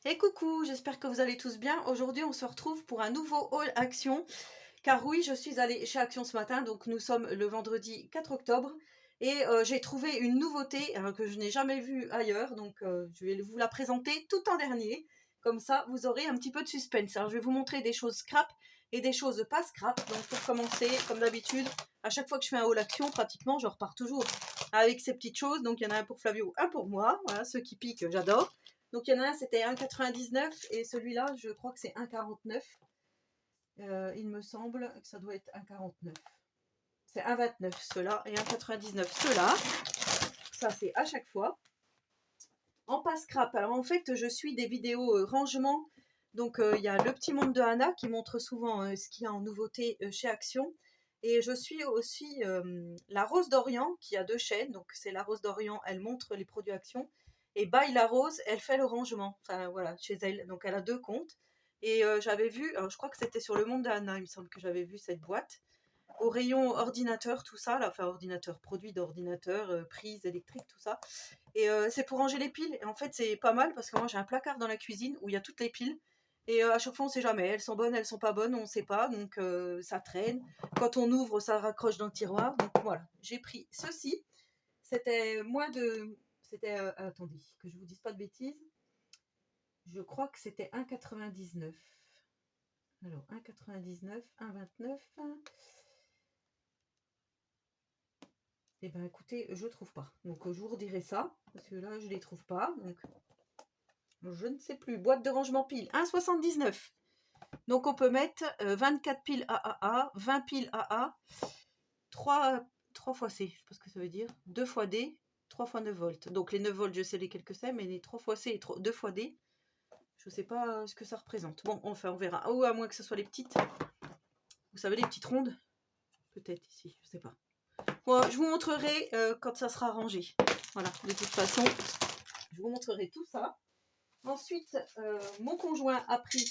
Et coucou, j'espère que vous allez tous bien. Aujourd'hui, on se retrouve pour un nouveau haul Action. Car oui, je suis allée chez Action ce matin, donc nous sommes le vendredi 4 octobre. Et j'ai trouvé une nouveauté que je n'ai jamais vue ailleurs. Donc je vais vous la présenter tout en dernier. Comme ça, vous aurez un petit peu de suspense. Alors, je vais vous montrer des choses scrap et des choses pas scrap. Donc pour commencer, comme d'habitude, à chaque fois que je fais un haul Action, pratiquement, je repars toujours avec ces petites choses. Donc il y en a un pour Flavio, un pour moi. Voilà, ceux qui piquent, j'adore. Donc il y en a un, c'était 1,99 et celui-là, je crois que c'est 1,49. Il me semble que ça doit être 1,49. C'est 1,29 ceux-là et 1,99 ceux-là. Ça, c'est à chaque fois. En passe scrap. Alors en fait, je suis des vidéos rangement. Donc il y a le petit monde de Anna qui montre souvent ce qu'il y a en nouveauté chez Action. Et je suis aussi la Rose d'Orient qui a deux chaînes. Donc c'est la Rose d'Orient, elle montre les produits Action. Et By la Rose, elle fait le rangement. Enfin voilà, chez elle. Donc elle a deux comptes. Et j'avais vu, alors, je crois que c'était sur le monde de Anna, il me semble que j'avais vu cette boîte. Au rayon ordinateur, tout ça, là, enfin ordinateur, produits d'ordinateur, prises électriques, tout ça. Et c'est pour ranger les piles. Et en fait, c'est pas mal parce que moi, j'ai un placard dans la cuisine où il y a toutes les piles. Et à chaque fois, on sait jamais. Elles sont bonnes, elles sont pas bonnes, on sait pas. Donc, ça traîne. Quand on ouvre, ça raccroche dans le tiroir. Donc, voilà. J'ai pris ceci. C'était moins de... C'était... attendez, que je vous dise pas de bêtises. Je crois que c'était 1,99. Alors, 1,99, 1,29. Eh ben, écoutez, je trouve pas. Donc, je vous redirai ça. Parce que là, je les trouve pas. Donc, je ne sais plus. Boîte de rangement piles, 1,79. Donc on peut mettre 24 piles AAA, 20 piles AA, 3 fois C, je sais pas ce que ça veut dire, 2 fois D, 3 fois 9 volts. Donc les 9 volts, je sais lesquels que c'est, mais les 3 fois C et 2 fois D, je ne sais pas ce que ça représente. Bon, enfin on verra. Ou à moins que ce soit les petites, vous savez, les petites rondes. Peut-être ici, je sais pas. Bon, je vous montrerai quand ça sera rangé. Voilà, de toute façon, je vous montrerai tout ça. Ensuite, mon conjoint a pris,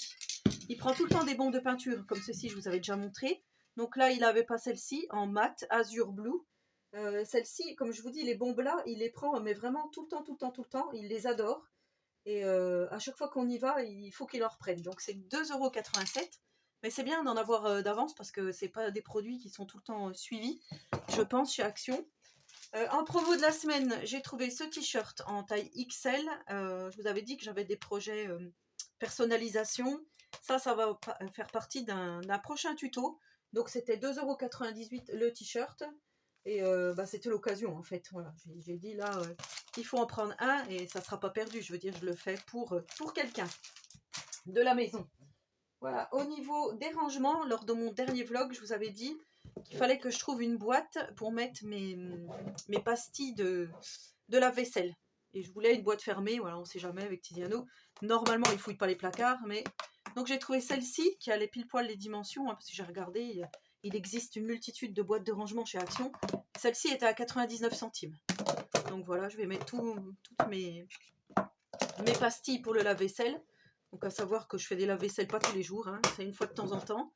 il prend tout le temps des bombes de peinture, comme ceci, je vous avais déjà montré. Donc là, il n'avait pas celle-ci, en mat, Azure Blue. Celle-ci, comme je vous dis, les bombes là, il les prend, mais vraiment tout le temps, tout le temps, tout le temps. Il les adore. Et à chaque fois qu'on y va, il faut qu'il en reprenne. Donc c'est 2,87 €. Mais c'est bien d'en avoir d'avance parce que c'est pas des produits qui sont tout le temps suivis, je pense, chez Action. En promo de la semaine, j'ai trouvé ce t-shirt en taille XL. Je vous avais dit que j'avais des projets personnalisation. Ça va faire partie d'un prochain tuto. Donc c'était 2,98 € le t-shirt. Et c'était l'occasion en fait. Voilà, j'ai dit là, il faut en prendre un et ça ne sera pas perdu. Je veux dire, je le fais pour quelqu'un de la maison. Voilà, au niveau des rangements, lors de mon dernier vlog, je vous avais dit qu'il fallait que je trouve une boîte pour mettre mes pastilles de lave-vaisselle. Et je voulais une boîte fermée, voilà, on ne sait jamais avec Tiziano. Normalement, il ne fouille pas les placards, mais... Donc j'ai trouvé celle-ci, qui a les pile poil les dimensions, hein, parce que j'ai regardé, il existe une multitude de boîtes de rangement chez Action. Celle-ci était à 99 centimes. Donc voilà, je vais mettre toutes mes pastilles pour le lave-vaisselle. Donc à savoir que je fais des lave-vaisselle pas tous les jours, hein, c'est une fois de temps en temps,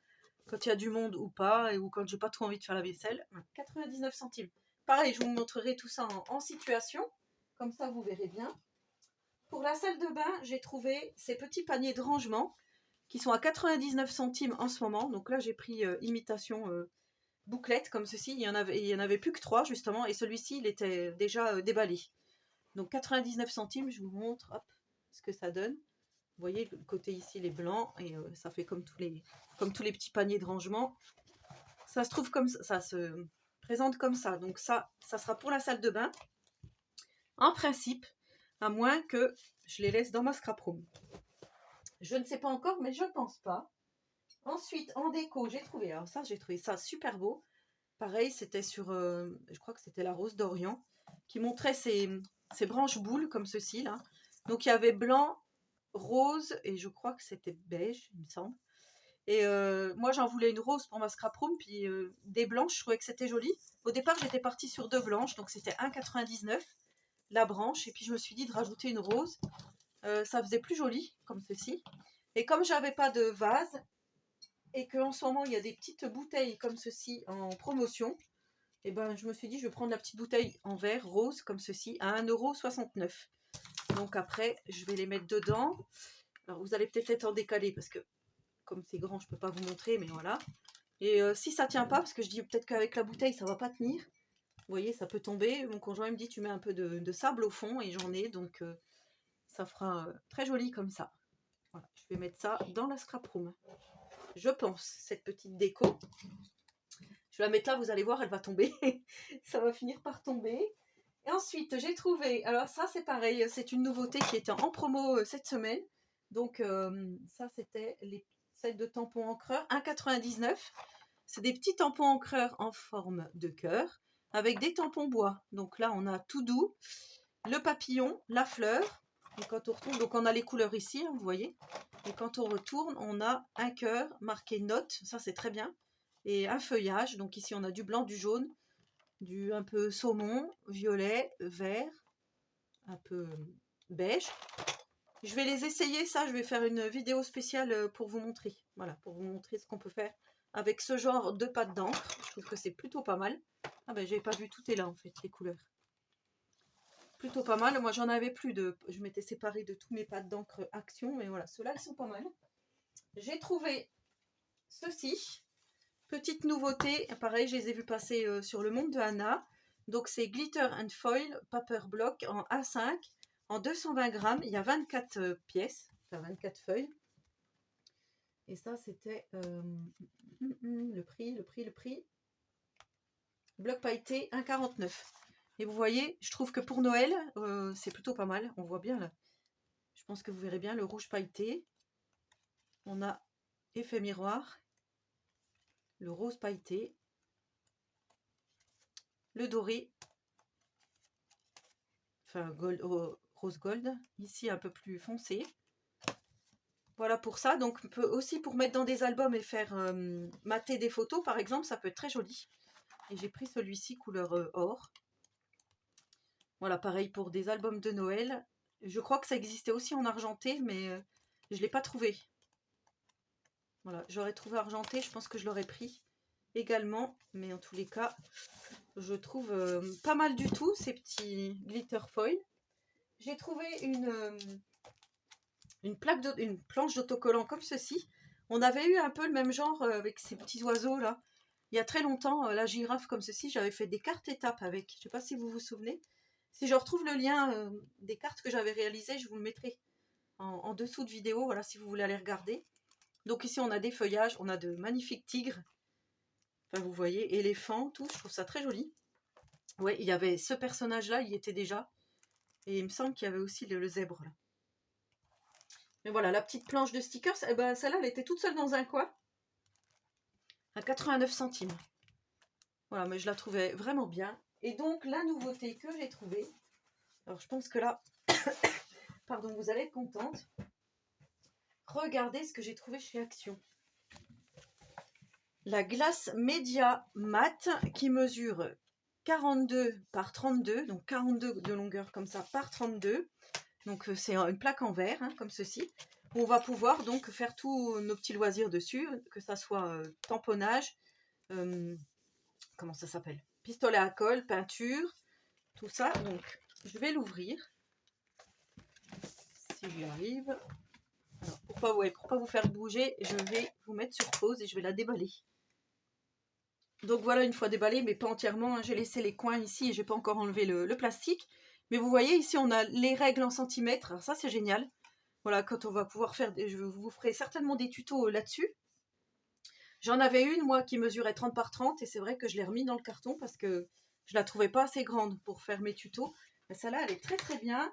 quand il y a du monde ou pas, ou quand j'ai pas trop envie de faire la vaisselle. 99 centimes. Pareil, je vous montrerai tout ça en situation, comme ça vous verrez bien. Pour la salle de bain, j'ai trouvé ces petits paniers de rangement qui sont à 99 centimes en ce moment. Donc là, j'ai pris imitation bouclette comme ceci. Il y en avait plus que 3 justement, et celui-ci, il était déjà déballé. Donc 99 centimes, je vous montre hop, ce que ça donne. Vous voyez, le côté ici, il est blanc et ça fait comme tous les petits paniers de rangement. Ça se trouve comme ça, ça se présente comme ça. Donc ça sera pour la salle de bain. En principe, à moins que je les laisse dans ma scrap room. Je ne sais pas encore, mais je ne pense pas. Ensuite, en déco, j'ai trouvé ça super beau. Pareil, c'était sur, je crois que c'était la Rose d'Orient, qui montrait ses branches boules comme ceci là. Donc il y avait blanc, rose et je crois que c'était beige, il me semble. Et moi j'en voulais une rose pour ma scrap room, puis des blanches, je trouvais que c'était joli. Au départ j'étais partie sur 2 blanches, donc c'était 1,99 € la branche, et puis je me suis dit de rajouter une rose. Ça faisait plus joli comme ceci. Et comme j'avais pas de vase, et qu'en ce moment il y a des petites bouteilles comme ceci en promotion, et ben je me suis dit je vais prendre la petite bouteille en verre rose comme ceci à 1,69 €. Donc après je vais les mettre dedans. Alors vous allez peut-être être en décalé parce que comme c'est grand, je peux pas vous montrer, mais voilà. Et si ça tient pas, parce que je dis peut-être qu'avec la bouteille ça va pas tenir, vous voyez, ça peut tomber. Mon conjoint me dit tu mets un peu de sable au fond, et j'en ai, donc ça fera très joli comme ça. Voilà, je vais mettre ça dans la scrap room. Je pense, cette petite déco. Je vais la mettre là, vous allez voir, elle va tomber. Ça va finir par tomber. Et ensuite, j'ai trouvé, alors ça c'est pareil, c'est une nouveauté qui était en promo cette semaine. Donc ça c'était les sets de tampons encreurs, 1,99 €. C'est des petits tampons encreurs en forme de cœur avec des tampons bois. Donc là on a tout doux, le papillon, la fleur. Et quand on retourne, donc on a les couleurs ici, hein, vous voyez. Et quand on retourne, on a un cœur marqué note, ça c'est très bien. Et un feuillage, donc ici on a du blanc, du jaune, du un peu saumon, violet, vert, un peu beige. Je vais les essayer, ça je vais faire une vidéo spéciale pour vous montrer. Voilà, pour vous montrer ce qu'on peut faire avec ce genre de pâte d'encre. Je trouve que c'est plutôt pas mal. Ah ben j'avais pas vu, tout est là en fait, les couleurs. Plutôt pas mal. Moi j'en avais plus de... Je m'étais séparée de tous mes pâtes d'encre Action, mais voilà, ceux-là ils sont pas mal. J'ai trouvé ceci. Petite nouveauté, pareil, je les ai vus passer sur le monde de Anna. Donc c'est Glitter and Foil Paper Block en A5, en 220 grammes. Il y a 24 pièces, enfin 24 feuilles. Et ça c'était le prix. Bloc pailleté 1,49 €. Et vous voyez, je trouve que pour Noël, c'est plutôt pas mal. On voit bien là. Je pense que vous verrez bien le rouge pailleté. On a effet miroir. Le rose pailleté. Le doré. Enfin, gold, rose gold. Ici, un peu plus foncé. Voilà pour ça. Donc, aussi pour mettre dans des albums et faire mater des photos, par exemple, ça peut être très joli. Et j'ai pris celui-ci couleur or. Voilà, pareil pour des albums de Noël. Je crois que ça existait aussi en argenté, mais je ne l'ai pas trouvé. Voilà, j'aurais trouvé argenté, je pense que je l'aurais pris également. Mais en tous les cas, je trouve pas mal du tout ces petits glitter foil. J'ai trouvé une planche d'autocollant comme ceci. On avait eu un peu le même genre avec ces petits oiseaux là. Il y a très longtemps, la girafe comme ceci, j'avais fait des cartes étapes avec. Je ne sais pas si vous vous souvenez. Si je retrouve le lien des cartes que j'avais réalisées, je vous le mettrai en dessous de vidéo, voilà, si vous voulez aller regarder. Donc ici, on a des feuillages, on a de magnifiques tigres. Enfin, vous voyez, éléphants, tout, je trouve ça très joli. Ouais, il y avait ce personnage-là, il y était déjà. Et il me semble qu'il y avait aussi le zèbre, là. Mais voilà, la petite planche de stickers, eh ben, celle-là, elle était toute seule dans un coin. À 89 centimes. Voilà, mais je la trouvais vraiment bien. Et donc, la nouveauté que j'ai trouvée, alors je pense que là, pardon, vous allez être contente. Regardez ce que j'ai trouvé chez Action. La glace média mat qui mesure 42 par 32, donc 42 de longueur comme ça par 32. Donc c'est une plaque en verre, hein, comme ceci. On va pouvoir donc faire tous nos petits loisirs dessus, que ça soit tamponnage, comment ça s'appelle, pistolet à colle, peinture, tout ça. Donc je vais l'ouvrir, si j'y arrive. Alors, pour pas vous faire bouger, je vais vous mettre sur pause et je vais la déballer. Donc voilà, une fois déballée, mais pas entièrement, hein, j'ai laissé les coins ici et j'ai pas encore enlevé le plastique. Mais vous voyez, ici on a les règles en centimètres, alors ça c'est génial. Voilà, quand on va pouvoir faire, je vous ferai certainement des tutos là-dessus. J'en avais une, moi, qui mesurait 30 par 30, et c'est vrai que je l'ai remis dans le carton parce que je la trouvais pas assez grande pour faire mes tutos. Mais celle-là, elle est très très bien.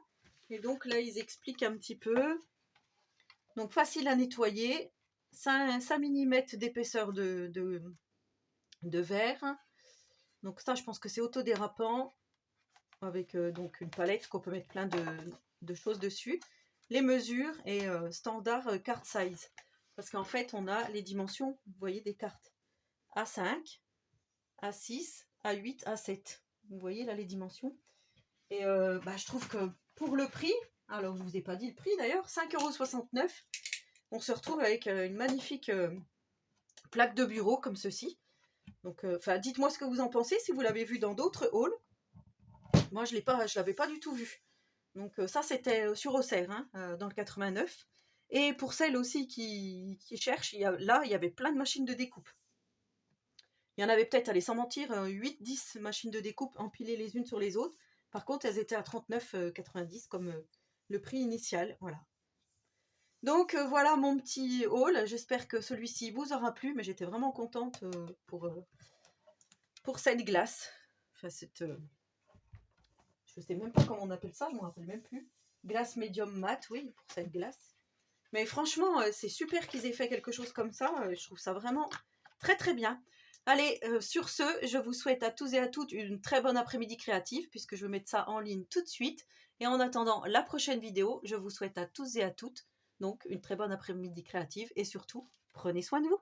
Et donc là, ils expliquent un petit peu. Donc facile à nettoyer, 5 mm d'épaisseur de verre. Donc ça, je pense que c'est autodérapant, avec donc une palette qu'on peut mettre plein de choses dessus. Les mesures et standard card size. Parce qu'en fait, on a les dimensions, vous voyez, des cartes. A5, A6, A8, A7. Vous voyez là les dimensions. Et je trouve que pour le prix, alors je ne vous ai pas dit le prix d'ailleurs, 5,69 €, on se retrouve avec une magnifique plaque de bureau comme ceci. Donc, dites-moi ce que vous en pensez, si vous l'avez vu dans d'autres hauls. Moi, je l'avais pas du tout vu. Donc ça, c'était sur Auxerre, hein, dans le 89. Et pour celles aussi qui cherchent, là, il y avait plein de machines de découpe. Il y en avait peut-être, allez, sans mentir, 8-10 machines de découpe empilées les unes sur les autres. Par contre, elles étaient à 39,90 comme le prix initial. Voilà. Donc voilà mon petit haul. J'espère que celui-ci vous aura plu, mais j'étais vraiment contente pour cette glace. Enfin, je sais même pas comment on appelle ça, je me rappelle même plus. Glace médium mat, oui, pour cette glace. Mais franchement, c'est super qu'ils aient fait quelque chose comme ça. Je trouve ça vraiment très très bien. Allez, sur ce, je vous souhaite à tous et à toutes une très bonne après-midi créative, puisque je vais mettre ça en ligne tout de suite. Et en attendant la prochaine vidéo, je vous souhaite à tous et à toutes donc une très bonne après-midi créative et surtout, prenez soin de vous.